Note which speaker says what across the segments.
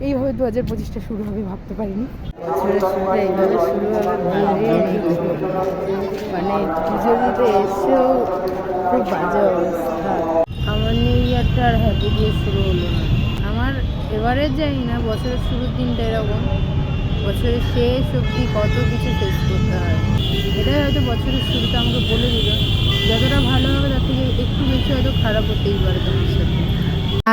Speaker 1: এইভাবে 2025টা শুরু হবে ভাবতে পারিনি। বছরের শুরুটা এইভাবে শুরু হবে মানে পুজো দিতে এসেও খুব বাজে অবস্থা। আমার নিউ ইয়ারটা আর হ্যাপি দিয়ে শুরু হলো না। আমার এবারে যাই না, বছরের শুরুর দিনটা এরকম, বছরের শেষ অবধি কত কিছু ফেস করতে হয়। এটাই হয়তো বছরের শুরুটা আমাকে বলে দিল যতটা ভালো হবে তার থেকে একটু বেশি হয়তো খারাপ হতেই পারে তোমার সাথে।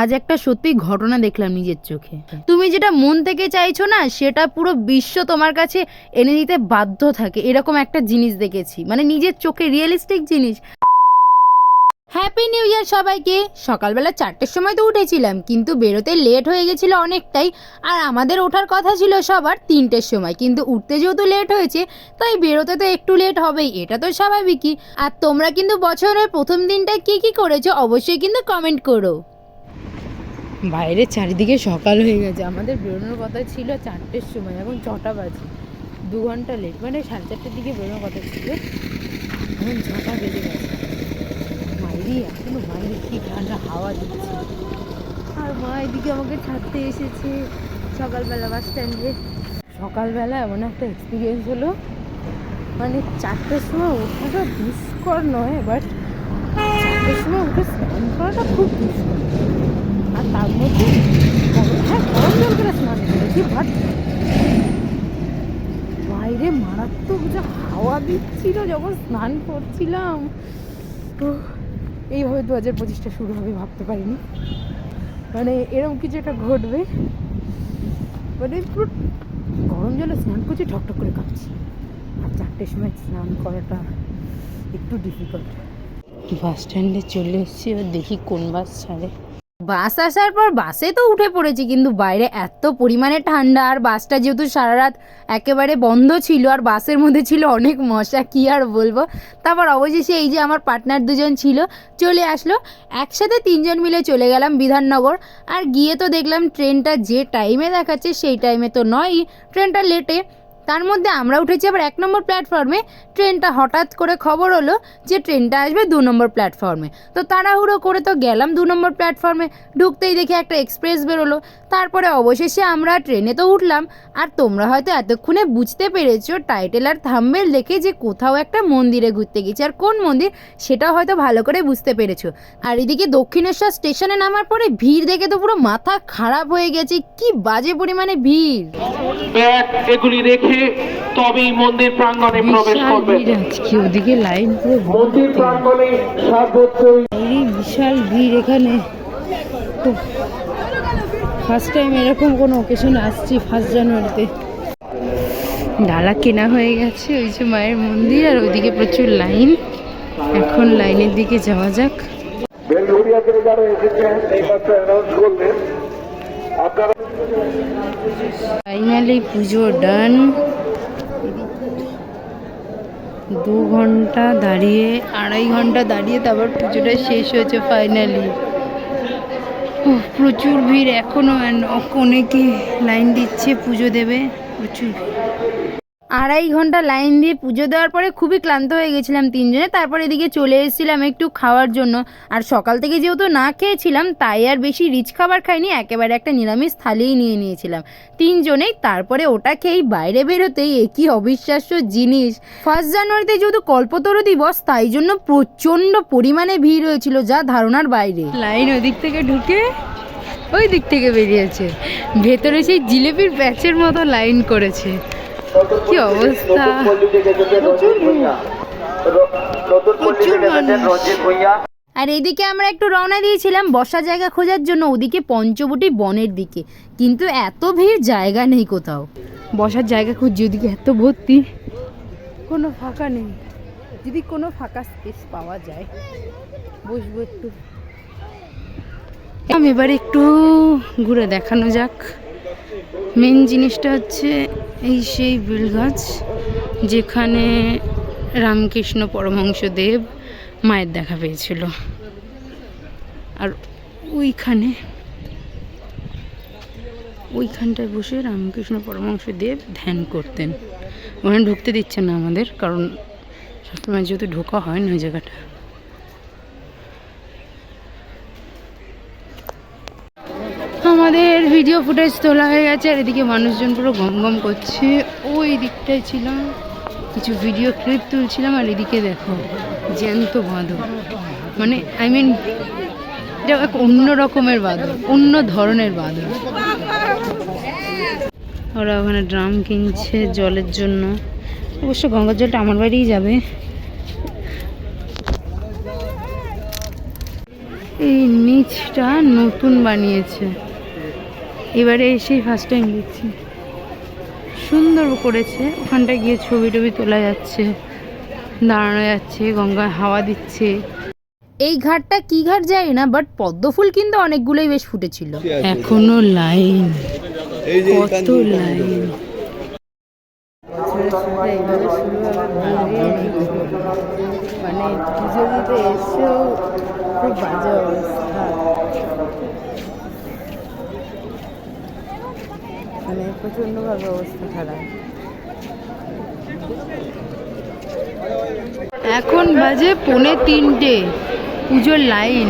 Speaker 1: আজ একটা সত্যি ঘটনা দেখলাম নিজের চোখে। তুমি যেটা মন থেকে চাইছো না সেটা পুরো বিশ্ব তোমার কাছে এনে দিতে বাধ্য থাকে, এরকম একটা জিনিস দেখেছি, মানে নিজের চোখে রিয়েলিস্টিক জিনিস। হ্যাপি নিউ ইয়ার সবাইকে। সকালবেলা 4টের সময় তো উঠেছিলাম, কিন্তু বেরোতে লেট হয়ে গেছিল অনেকটাই। আর আমাদের ওঠার কথা ছিল সবার 3টের সময়, কিন্তু উঠতে যেহেতু লেট হয়েছে তাই বেরোতে তো একটু লেট হবেই, এটা তো স্বাভাবিকই। আর তোমরা কিন্তু বছরের প্রথম দিনটায় কি কি করেছো অবশ্যই কিন্তু কমেন্ট করো। বাইরে চারিদিকে সকাল হয়ে গেছে, আমাদের বেরোনোর কথা ছিল 4টের সময়, এখন 6টা বাজে, 2 ঘন্টা লেট, মানে 4:30টার দিকে বেরোনোর কথা ছিল, এখন 6টা বেজে গেছে। বাইরে এখনো বাইরে কি ঠান্ডা হাওয়া দিচ্ছে, আর মা এদিকে আমাকে ছাড়তে এসেছে সকালবেলা বাস স্ট্যান্ডে। সকালবেলা এমন একটা এক্সপিরিয়েন্স হলো, মানে 4টের সময় ওঠাটা দুষ্কর নয়, বাট 4টের সময় উঠে স্নান করাটা খুব দুষ্কর। আর তার মধ্যে গরম জল করে স্নান করেছি, বাট বাইরে মারাত্মক যা হাওয়া দিচ্ছিল যখন স্নান করছিলাম। তো এইভাবে 2025টা শুরু হবে ভাবতে পারিনি, মানে এরকম কিছু একটা ঘটবে। মানে পুরো গরম জলে স্নান করছি, ঠকঠক করে কাঁপছি। আর 4টের সময় স্নান করাটা একটু ডিফিকাল্ট। বাস স্ট্যান্ডে চলে এসেছি, এবার দেখি কোন বাস ছাড়ে। বাস আসার পর বাসে তো উঠে পড়েছি, কিন্তু বাইরে এত পরিমাণে ঠান্ডা, আর বাসটা যেহেতু সারা রাত একেবারে বন্ধ ছিল, আর বাসের মধ্যে ছিল অনেক মশা, কি আর বলবো। তারপর অবশেষে এই যে আমার পার্টনার দুজন ছিল চলে আসলো, একসাথে 3জন মিলে চলে গেলাম বিধাননগর। আর গিয়ে তো দেখলাম ট্রেনটা যে টাইমে দেখাচ্ছে সেই টাইমে তো নয়ই, ট্রেনটা লেটে। তার মধ্যে আমরা উঠেছি আবার 1 নম্বর প্ল্যাটফর্মে, ট্রেনটা হঠাৎ করে খবর হলো যে ট্রেনটা আসবে 2 নম্বর প্ল্যাটফর্মে। তো তাড়াহুড়ো করে তো গেলাম 2 নম্বর প্ল্যাটফর্মে, ঢুকতেই দেখি একটা এক্সপ্রেস বেরোলো। তারপরে অবশেষে আমরা ট্রেনে তো উঠলাম। আর তোমরা হয়তো এতক্ষণে বুঝতে পেরেছো টাইটেল আর থাম্বনেল দেখে যে কোথাও একটা মন্দিরে ঘুরতে গেছি, আর কোন মন্দির সেটাও হয়তো ভালো করে বুঝতে পেরেছো। আর এদিকে দক্ষিণেশ্বর স্টেশনে নামার পরে ভিড় দেখে তো পুরো মাথা খারাপ হয়ে গেছে, কি বাজে পরিমাণে ভিড়।
Speaker 2: এগুলি রেখে তবেই মন্দির প্রাঙ্গণে প্রবেশ করবে।
Speaker 1: আজকে ওদিকে লাইন পুরো
Speaker 2: মন্দির প্রাঙ্গণে সর্বোচ্চ
Speaker 1: বিশাল ভিড় এখানে। ফার্স্ট টাইম এরকম কোনো অকেশনে আসছি 1 জানুয়ারিতে। ডালা কেনা হয়ে গেছে, ওই যে মায়ের মন্দির, আর ওইদিকে প্রচুর লাইন। এখন লাইনের দিকে যাওয়া যাক।
Speaker 2: বেলঘরিয়া থেকে যারা এসেছেন এই মাত্র অ্যানাউন্স করলেন আপনারা।
Speaker 1: ফাইনালি পুজো ডান। 2 ঘন্টা দাঁড়িয়ে, 2.5 ঘন্টা দাঁড়িয়ে তারপর পুজোটা শেষ হয়েছে ফাইনালি। প্রচুর ভিড় এখনো, অনেকে লাইন দিচ্ছে পুজো দেবে, প্রচুর ভিড়। 2.5 ঘন্টা লাইন দিয়ে পুজো দেওয়ার পরে খুবই ক্লান্ত হয়ে গেছিলাম 3জনে। তারপর এদিকে চলে এসেছিলাম একটু খাওয়ার জন্য। আর সকাল থেকে যেহেতু না খেয়েছিলাম তাই আর বেশি রিচ খাবার খাইনি, একেবারে একটা নিরামিষ থালিই নিয়ে নিয়েছিলাম 3জনেই। তারপরে ওটা খেয়েই বাইরে বেরোতেই একই অবিশ্বাস্য জিনিস, 1 জানুয়ারিতে যেহেতু কল্পতরু দিবস তাই জন্য প্রচণ্ড পরিমাণে ভিড় হয়েছিল, যা ধারণার বাইরে। লাইন ওই দিক থেকে ঢুকে ওই দিক থেকে বেরিয়েছে, ভেতরে সেই জিলেপির প্যাচের মতো লাইন করেছে, কি অবস্থা। আর এইদিকে আমরা একটু রওনা দিয়েছিলাম বসার জায়গা খোঁজার জন্য, ওদিকে পঞ্চবটি বনের দিকে, কিন্তু এত ভিড় জায়গা নেই কোথাও বসার জায়গা খুঁজছি, ওদিকে এত ভর্তি, কোনো ফাঁকা নেই। যদি কোনো ফাঁকা স্পেস পাওয়া যায় বসবো একটু। এবার একটু ঘুরে দেখানো যাক। মেন জিনিসটা হচ্ছে এই সেই বেলগাছ যেখানে রামকৃষ্ণ পরমহংসদেব মায়ের দেখা পেয়েছিল, আর ওইখানটায় বসে রামকৃষ্ণ পরমহংসদেব ধ্যান করতেন। ওখানে ঢুকতে দিচ্ছে না আমাদের, কারণ সবসময় যেহেতু ঢোকা হয় না ওই জায়গাটা। আমাদের ভিডিও ফুটেজ তোলা হয়ে গেছে, আর এদিকে মানুষজন পুরো গম গম করছে। ওই দিকটায় ছিলাম, কিছু ভিডিও ক্লিপ তুলছিলাম, আর এদিকে দেখো জ্যান্ত বাঁদর, মানে এটা এক অন্য রকমের বাঁদর, অন্য ধরনের বাঁদর। ওরা ওখানে ড্রাম কিনছে জলের জন্য, অবশ্য গঙ্গার জলটা আমার বাড়িই যাবে। এই নিচটা নতুন বানিয়েছে, এবারে এসেই ফার্স্ট টাইম দেখছি, সুন্দর করেছে। ওখানটায় গিয়ে ছবি টবি তোলা যাচ্ছে, দাঁড়ানো যাচ্ছে, গঙ্গায় হাওয়া দিচ্ছে। এই ঘাটটা কি ঘাট জানি না, বাট পদ্ম ফুল কিন্তু অনেকগুলোই বেশ ফুটেছিল। এখনো লাইন, কত লাইন। মানে পুজো দিতে এসেও খুব বাজে অবস্থা, মানে প্রচণ্ডভাবে অবস্থা খারাপ। এখন বাজে 2:45, পুজোর লাইন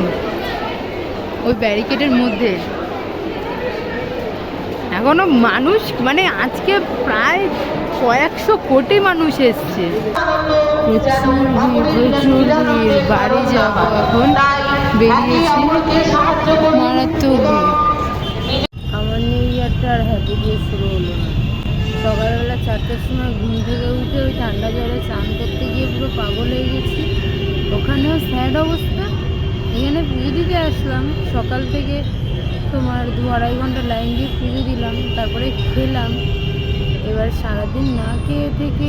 Speaker 1: ওই ব্যারিকেডের মধ্যে এখনো মানুষ, মানে আজকে প্রায় কয়েকশো কোটি মানুষ এসছে, প্রচুর ভিড়। বাড়ি যাবো এখন, বেরিয়েছি, মারাত্মক ভিড়। আমার নিউ ইয়ারটা আর হ্যাপি দিয়ে শুরু হলো না। সকালবেলা 4টার সময় ঘুম থেকে উঠে ওই ঠান্ডা জলে স্নান করতে গিয়ে পুরো পাগল হয়ে গেছি। ওখানেও স্যাড অবস্থা। এখানে পুজো দিতে আসলাম, সকাল থেকে তোমার 2-2.5 ঘন্টা লাইন দিয়ে পুজো দিলাম, তারপরে খেলাম। এবার সারাদিন না খেয়ে থেকে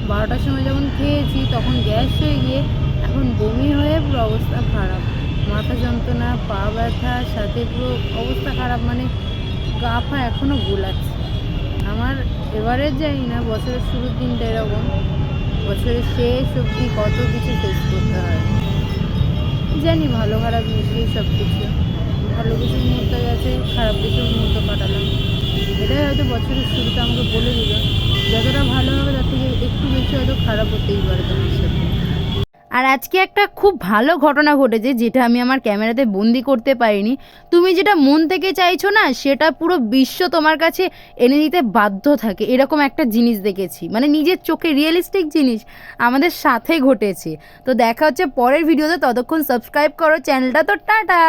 Speaker 1: 12টার সময় যখন খেয়েছি তখন গ্যাস হয়ে গিয়ে এখন বমি হয়ে পুরো অবস্থা খারাপ, মাথা যন্ত্রণা, পা ব্যথা, সাথে পুরো অবস্থা খারাপ, মানে গা পা এখনও গোলাচ্ছে। আমার এবারে জানি না বছরের শুরুর দিনটা এরকম, বছরের শেষ অবধি কত কিছু ফেস করতে হয় জানি, ভালো খারাপ মিশিয়ে সব কিছু। ভালো কিছু মুহূর্ত গেছে, খারাপ কিছু মুহূর্ত কাটালাম। এটাই হয়তো বছরের শুরুতে আমাকে বলে দিল, যতটা ভালো হবে তার থেকে একটু বেশি হয়তো খারাপ হতেই পারে তোমার সাথে। আর আজকে একটা খুব ভালো ঘটনা ঘটেছে, যেটা আমি আমার ক্যামেরাতে বন্দি করতে পারিনি। তুমি যেটা মন থেকে চাইছো না, সেটা পুরো বিশ্ব তোমার কাছে এনে দিতে বাধ্য থাকে, এরকম একটা জিনিস দেখেছি, মানে নিজের চোখে রিয়েলিস্টিক জিনিস আমাদের সাথে ঘটেছে। তো দেখা হচ্ছে পরের ভিডিওতে, ততক্ষণ সাবস্ক্রাইব করো চ্যানেলটা। তো টাটা।